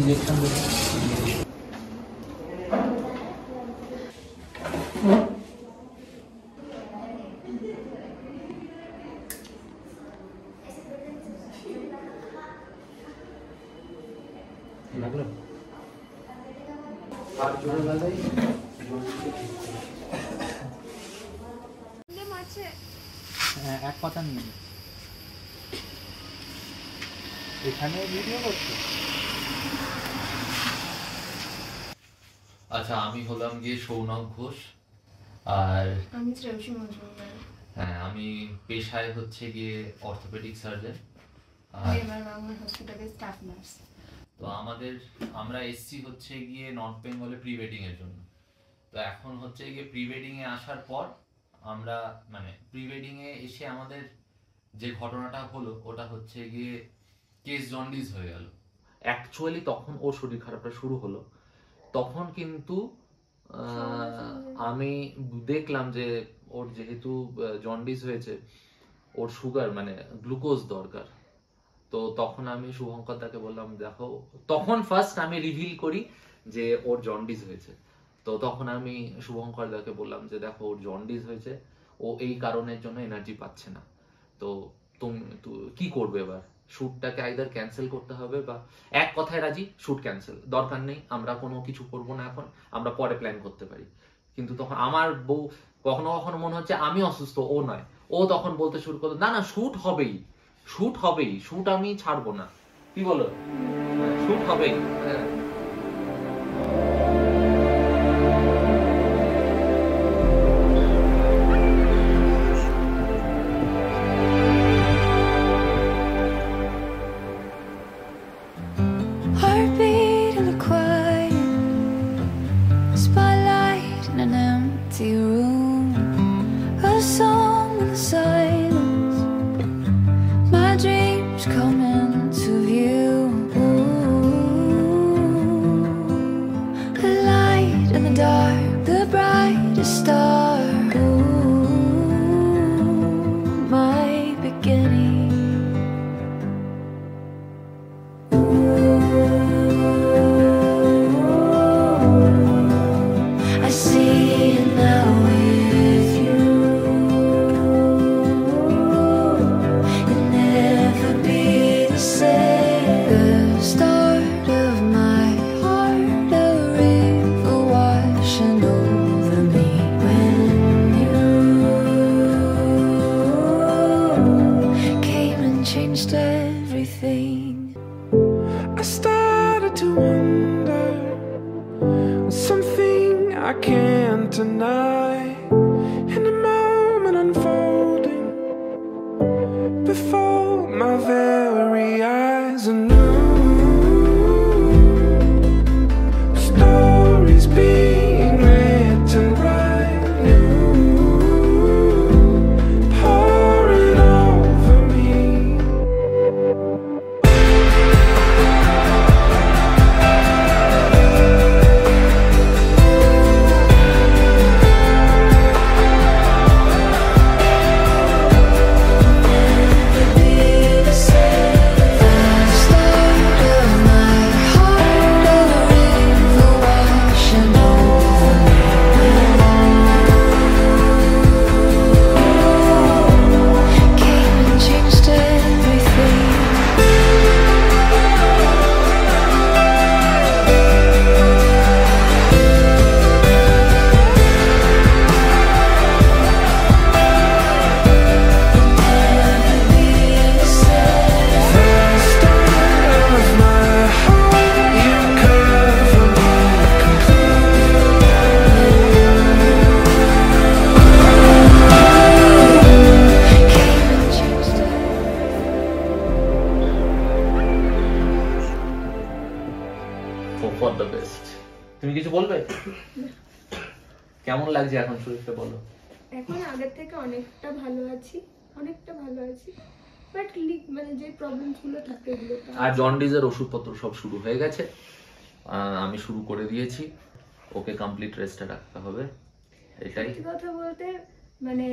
Injection দেবো। লাগলো আর জোরে লাগাই এক কথা নিয়ে এখানে ভিডিও করছো। আচ্ছা, আমি হলাম গিয়ে সৌনক ঘোষ, আর আমি শ্রেয়সী মজুমদার। হ্যাঁ, আমি পেশায় হচ্ছে গিয়ে অর্থোপেডিক সার্জন। আমি আমার মামার হসপিটালে স্টাফ নার্স। তো আমরা এসছি হচ্ছে গিয়ে নর্থ বেঙ্গলে প্রি ওয়েডিং এর জন্য। তো এখন হচ্ছে গিয়ে প্রি ওয়েডিং এ আসার পর আমরা মানে প্রি ওয়েডিং এ এসে আমাদের যে ঘটনাটা হলো ওটা হচ্ছে গিয়ে কেস জন্ডিস হয়ে গেল। অ্যাকচুয়ালি তখন ওর শরীর খারাপটা শুরু হলো, তখন কিন্তু আমি দেখলাম যে ওর যেহেতু জন্ডিস হয়েছে, ওর সুগার মানে গ্লুকোজ দরকার। তো তখন আমি শুভঙ্কর দাকে বললাম, দেখো, তখন ফার্স্ট আমি রিভিল করি যে ওর জন্ডিস হয়েছে। তো তখন আমি শুভঙ্কর দাকে বললাম যে দেখো, ওর জন্ডিস হয়েছে, ও এই কারণের জন্য এনার্জি পাচ্ছে না। তো তুমি কি করবে এবার? শুটটাকে আইদার ক্যান্সেল করতে হবে, বা এক কথায় রাজি, শুট ক্যান্সেল, দরকার নেই, আমরা কোনো কিছু করবো না, এখন আমরা পরে প্ল্যান করতে পারি। কিন্তু তখন আমার বউ কখনো কখনো মনে হচ্ছে আমি অসুস্থ, ও নয়। ও তখন বলতে শুরু করলো, না না, শুট হবেই, শুট হবেই, শুট আমি ছাড়বো না। কি বলো? শুট হবেই। হ্যাঁ। Heartbeat in the quiet, spotlight in an empty room, a song in the silence, my dreams come into view, the light in the dark, the brightest star, my beginning. I see it now with you. You'll never be the same. The start of my heart, a river washing over me. When you came and changed everything, I started to wonder something I can't deny. In a moment unfolding before my very eyes, a new stories being written right new, pouring over me. For the best. তুমি কিছু বলবে? কেমন লাগছে এখন শরীরটা, বলো? এখন আগের থেকে অনেকটা ভালো আছি, বাট মানে যে প্রবলেমস গুলো থাকে এগুলো তো। আর জন্ডিসের ওষুধপত্র সব শুরু হয়ে গেছে, আমি শুরু করে দিয়েছি, ওকে কমপ্লিট রেস্টে রাখতে হবে, এটাই। সত্যি কথা বলতে মানে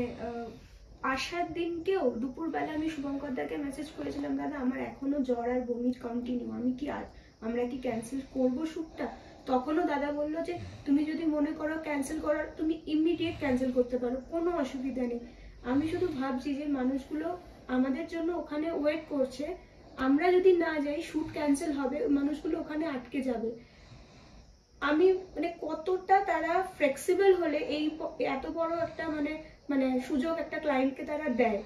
আসার দিনকেও দুপুরবেলা আমি শুভঙ্কর দাকে মেসেজ করেছিলাম, দাদা আমার এখনো জ্বর আর বমি কন্টিনিউ, আমি কি আর আমরা কি ক্যান্সেল করব শ্যুটটা? তখনও দাদা বললো যে তুমি যদি মনে করো ক্যান্সেল করার, তুমি ইমিডিয়েট ক্যান্সেল করতে পারো, কোনো অসুবিধা নেই। আমি শুধু ভাবছি যে মানুষগুলো আমাদের জন্য ওখানে ওয়েট করছে, আমরা যদি না যাই শ্যুট ক্যান্সেল হবে, মানুষগুলো ওখানে আটকে যাবে। আমি মানে কতটা তারা ফ্লেক্সিবল হলে এই এত বড় একটা মানে সুযোগ একটা ক্লায়েন্টকে তারা দেয়।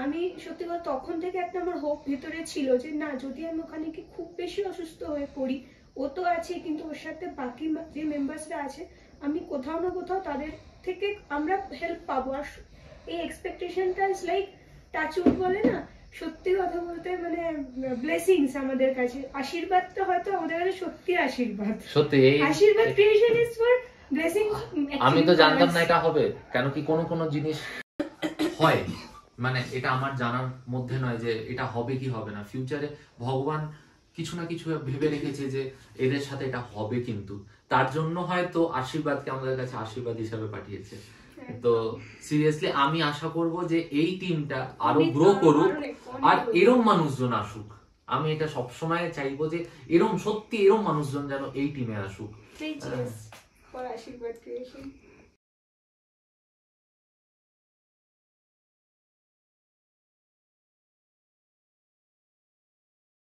আমি সত্যি কথা তখন থেকে একটা আমার হোপ ভিতরে ছিল যে না, যদি আমি ওখানে কি খুব বেশি অসুস্থ হয়ে পড়ি, ও তো আছে কিন্তু ওর সাথে বাকি যে মেম্বার্সরা আছে, আমি কোথাও না কোথাও তাদের থেকে আমরা হেল্প পাবো। আর এই এক্সপেকটেশনটা ইজ লাইক টাচউড বলে না, সত্যি কথা বলতে মানে ব্লেসিংস আমাদের কাছে, আশীর্বাদটা হয়তো আমাদের কাছে সত্যি আশীর্বাদ। সত্যি এই আশীর্বাদ ক্রিয়েশন ইজ ফর ব্লেসিং। আমি তো জানতাম না এটা হবে, কেন কি কোনো জিনিস হয় মানে এটা আমার জানার মধ্যে নয় যে এটা হবে কি হবে না। ফিউচারে ভগবান কিছু না কিছু ভেবে রেখেছে যে এদের সাথে এটা হবে, কিন্তু তার জন্য হয়তো আশীর্বাদকে আমাদের কাছে আশীর্বাদ হিসাবে পাঠিয়েছে। তো সিরিয়াসলি আমি আশা করব যে এই টিমটা আরো গ্রো করুক আর এরম মানুষজন আসুক। আমি এটা সবসময় চাইবো যে এরম সত্যি এরম মানুষজন যেন এই টিমে আসুক। আশীর্বাদ ক্রিয়েশন।